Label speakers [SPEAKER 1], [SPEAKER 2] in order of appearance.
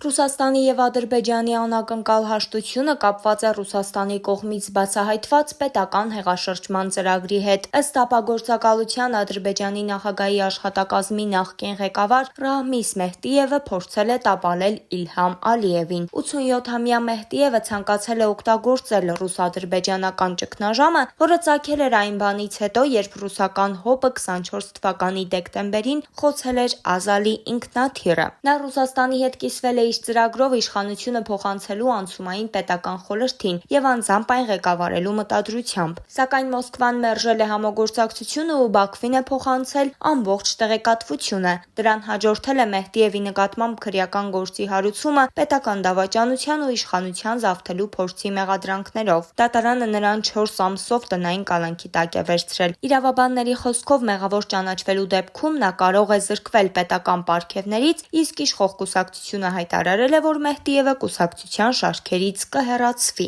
[SPEAKER 1] Ռուսաստանի և Ադրբեջանի անակնկալ հաշտությունը կապված է Ռուսաստանի կողմից բացահայտված պետական հեղաշրջման ծրագրի հետ։ Ըստ ապագործակալության Ադրբեջանի նախագահի աշխատակազմի նախկին ղեկավար Ռահմիս Մեհդիևը փորձել է տապալել Իլհամ Ալիևին։ 87-ամյա Մեհդիևը ցանկացել է օգտագործել ռուս-ադրբեջանական ճգնաժամը, որը ծագել էր այն բանից հետո, երբ ռուսական ՀՕՊ-ը 24 թվականի դեկտեմբերին խոցել էր Ազալի ինքնաթիռը։ Նա Ռուսաստանի հետ կիսվել է իր ծրագրով իշխանությունը փոխանցելու անցումային պետական խորհրդին և անձամբ այն ղեկավարելու մտադրությամբ։ Սակայն Մոսկվան մերժել է համագործակցությունը ու Բաքվին է փոխանցել ամբողջ տեղեկատվությունը։ Դրան հաջորդել է Մեհդիևի նկատմամբ քրեական գործի հարուցումը պետական դավաճանության ու իշխանության զավթելու փորձի մեղադրանքներով։ Դատարանը նրան 4 ամսով տնային կալանքի տակ է վերցրել։ Իրավաբանների խոսքով մեղավոր ճանաչվելու դեպքում նա կարող է զրկվել պետական պարգևներից, իսկ իշխող կուսակցությունը հայտարարել է, որ Մեհդիևը կուսակցության շարքերից կհեռացվի։